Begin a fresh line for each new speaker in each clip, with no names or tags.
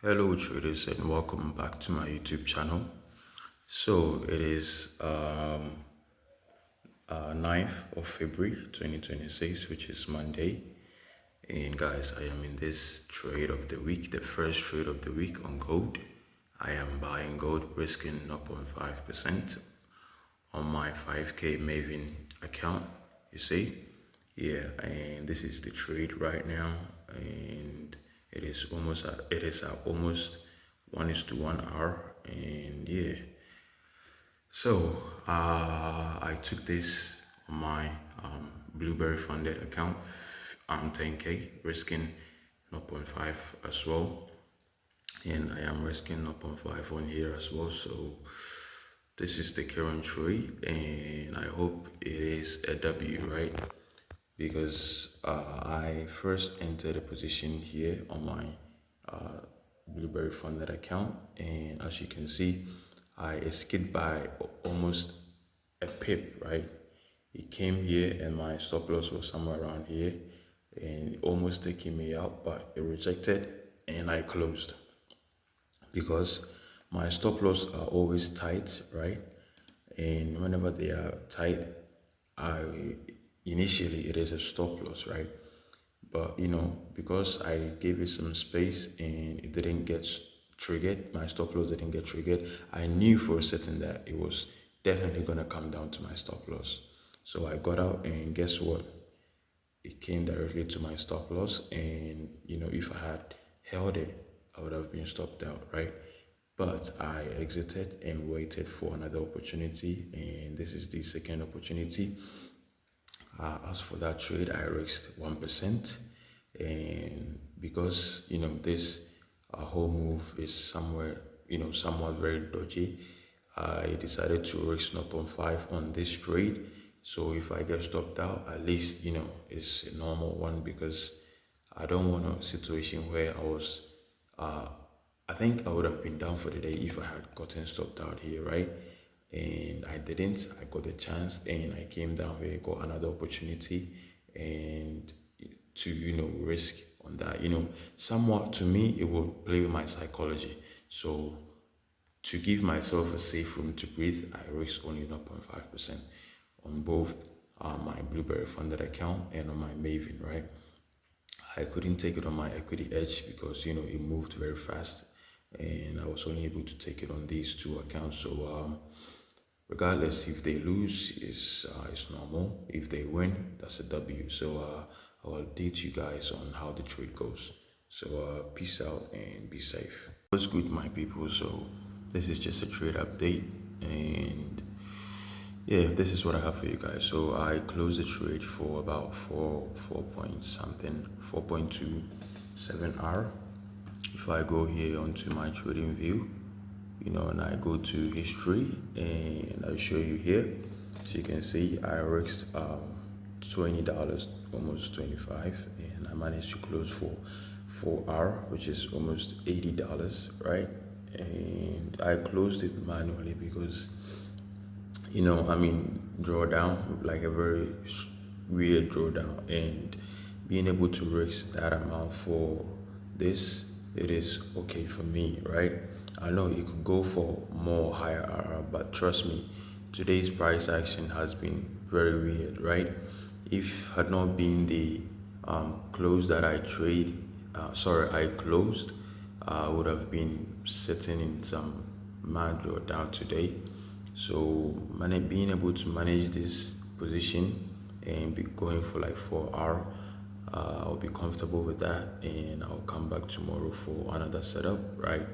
Hello traders and welcome back to my YouTube channel. So it is 9th of February 2026, which is Monday. And guys, I am in this trade of the week, the first trade of the week on gold. I am buying gold, risking 0.5% on my 5k Maven account, you see. Yeah, and this is the trade right now, and it is at almost 1:1 hour. And yeah, so I took this on my Blueberry funded account. I'm 10k, risking zero point 0.5 as well, and I am risking zero point 0.5 on here as well. So this is the current trade, and I hope it is a W, right? Because I first entered a position here on my Blueberry funded account, and as you can see, I escaped by almost a pip, right? It came here, and my stop loss was somewhere around here, and almost taking me out, but it rejected, and I closed because my stop loss are always tight, right? And whenever they are tight, I initially it is a stop loss, right? But because I gave it some space and it didn't get triggered, my stop loss didn't get triggered, I knew for certain that it was definitely gonna come down to my stop loss. So I got out, and guess what? It came directly to my stop loss, and if I had held it, I would have been stopped out, right? But I exited and waited for another opportunity, and this is the second opportunity. As for that trade, I risked 1%, and because this whole move is somewhat very dodgy, I decided to risk 0.5 on this trade. So if I get stopped out, at least it's a normal one, because I don't want a situation where uh, I think I would have been down for the day if I had gotten stopped out here, right? And I didn't. I got a chance, and I came down here, got another opportunity, and to risk on that. Somewhat to me, it would play with my psychology. So to give myself a safe room to breathe, I risk only 0.5% on both my Blueberry funded account and on my Maven, right? I couldn't take it on my equity edge because it moved very fast, and I was only able to take it on these two accounts. So regardless, if they lose, it's normal. If they win, that's a W. So I'll update you guys on how the trade goes. So peace out and be safe. What's good, my people? So this is just a trade update, and yeah, this is what I have for you guys. So I closed the trade for about four point something, 4.27 hour. If I go here onto my trading view, and I go to history, and I show you here, so you can see I risked $20, almost 25, and I managed to close for 4 hour, which is almost $80, right? And I closed it manually because drawdown, like a very weird drawdown, and being able to risk that amount for this, it is okay for me, right? I know it could go for more higher RR, but trust me, today's price action has been very weird, right? If had not been the close that I closed, I would have been sitting in some mad drawdown today. So being able to manage this position and be going for like 4 hour, I'll be comfortable with that, and I'll come back tomorrow for another setup, right?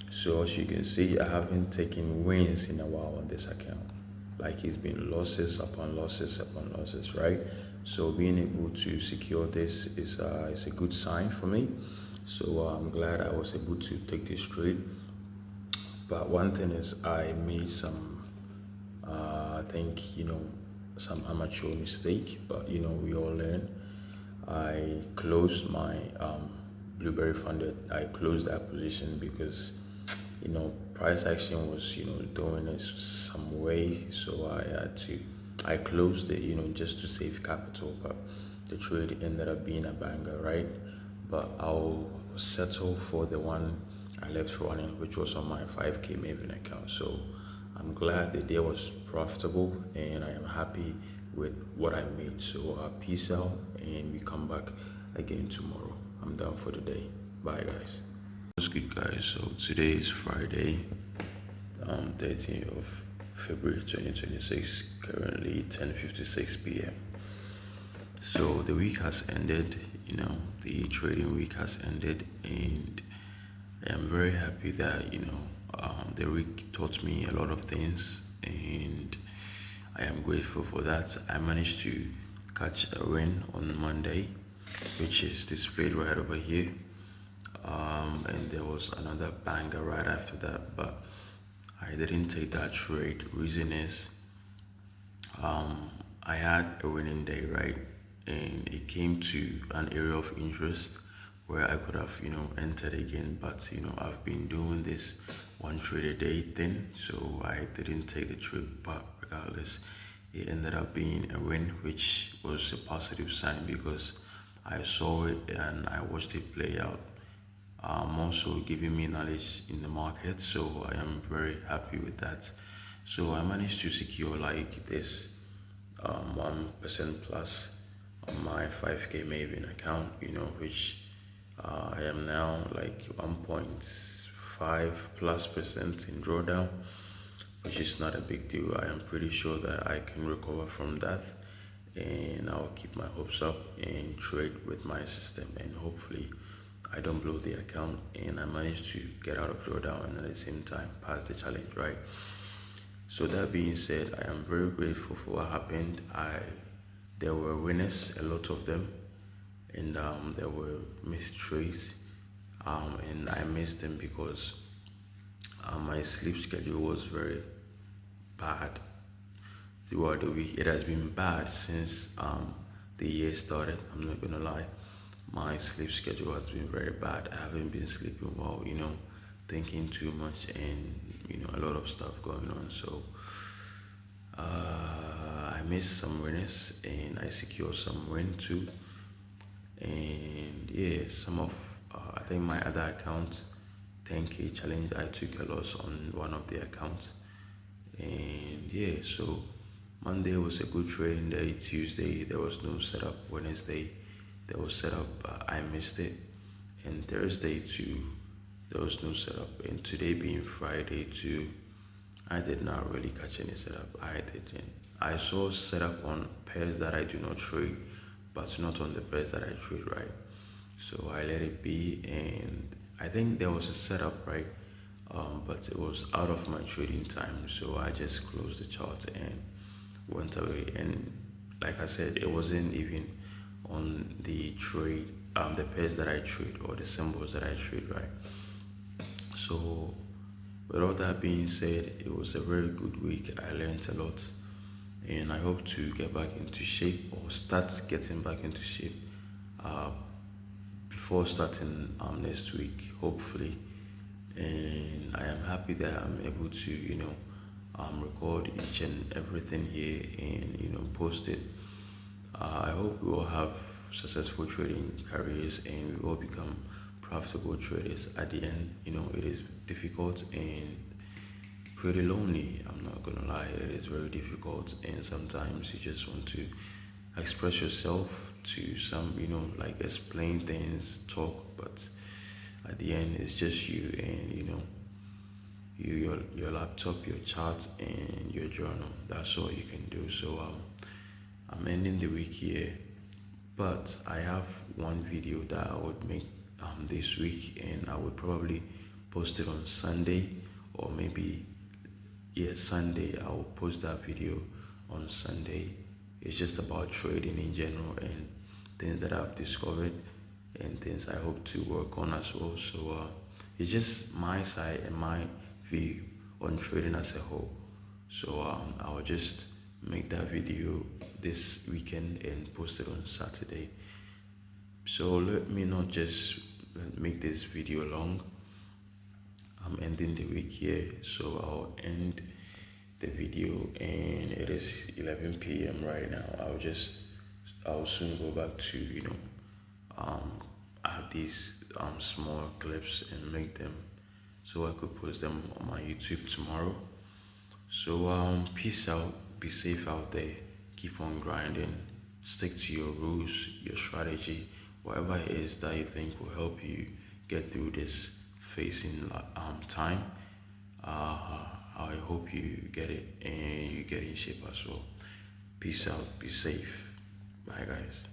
So as you can see, I haven't taken wins in a while on this account. Like, it's been losses upon losses upon losses, right? So being able to secure this is a good sign for me. So I'm glad I was able to take this trade. But one thing is, I made some I think some amateur mistake, but we all learn. I closed my Blueberry funded. I closed that position because price action was doing it some way, so I closed it just to save capital. But the trade ended up being a banger, right? But I'll settle for the one I left running, which was on my 5K Maven account. So I'm glad the day was profitable and I am happy with what I made. So peace out and we come back again tomorrow. I'm done for the day. Bye guys. What's good guys? So today is Friday, 13th of February 2026, currently 10:56 p.m. So the week has ended, the trading week has ended, and I am very happy that, the week taught me a lot of things, and I am grateful for that. I managed to catch a win on Monday, which is displayed right over here. And there was another banger right after that, but I didn't take that trade. Reason is, I had a winning day, right? And it came to an area of interest where I could have, entered again, but I've been doing this one trade a day thing, so I didn't take the trade. But regardless, it ended up being a win, which was a positive sign because I saw it and I watched it play out. Also giving me knowledge in the market, so I am very happy with that. So I managed to secure like this 1% plus on my 5K Maven account, which I am now like 1.5 plus percent in drawdown, which is not a big deal. I am pretty sure that I can recover from that, and I'll keep my hopes up and trade with my system, and hopefully I don't blow the account and I manage to get out of drawdown and at the same time pass the challenge, right? So that being said, I am very grateful for what happened. There were winners, a lot of them, and there were missed trades, and I missed them because my sleep schedule was very bad throughout the week. It has been bad since the year started. I'm not gonna lie. My sleep schedule has been very bad. I haven't been sleeping well, thinking too much and a lot of stuff going on. So I missed some winners and I secured some win too. And yeah, some of I think my other account 10K challenge, I took a loss on one of the accounts. And yeah, so Monday was a good trading day. Tuesday there was no setup. Wednesday there was setup, I missed it. And Thursday too, there was no setup. And today being Friday too, I did not really catch any setup. I didn't. I saw setup on pairs that I do not trade, but not on the pairs that I trade, right? So I let it be, and I think there was a setup, right? But it was out of my trading time, so I just closed the chart and went away. And like I said, it wasn't even on the trade, the pairs that I trade or the symbols that I trade, right? So with all that being said, it was a very good week. I learned a lot, and I hope to get back into shape or start getting back into shape before starting next week, hopefully. And I am happy that I'm able to, record each and everything here and post it. I hope we all have successful trading careers and we all become profitable traders. At the end, it is difficult and pretty lonely. I'm not gonna lie, it is very difficult, and sometimes you just want to express yourself to some, like explain things, talk, but at the end it's just you and your laptop, your chart, and your journal. That's all you can do. So I'm ending the week here, but I have one video that I would make this week, and I would probably post it on Sunday, or maybe Sunday. I will post that video on Sunday. It's just about trading in general and things that I've discovered and things I hope to work on as well. So it's just my side and my view on trading as a whole. So I'll just make that video this weekend and post it on Saturday. So let me not just make this video long. I'm ending the week here, so I'll end the video, and it is 11 p.m. right now. I'll soon go back to add these small clips and make them so I could post them on my YouTube tomorrow. So peace out, be safe out there, keep on grinding, stick to your rules, your strategy, whatever it is that you think will help you get through this facing time. I hope you get it and you get in shape as well. Peace out, be safe. Bye guys.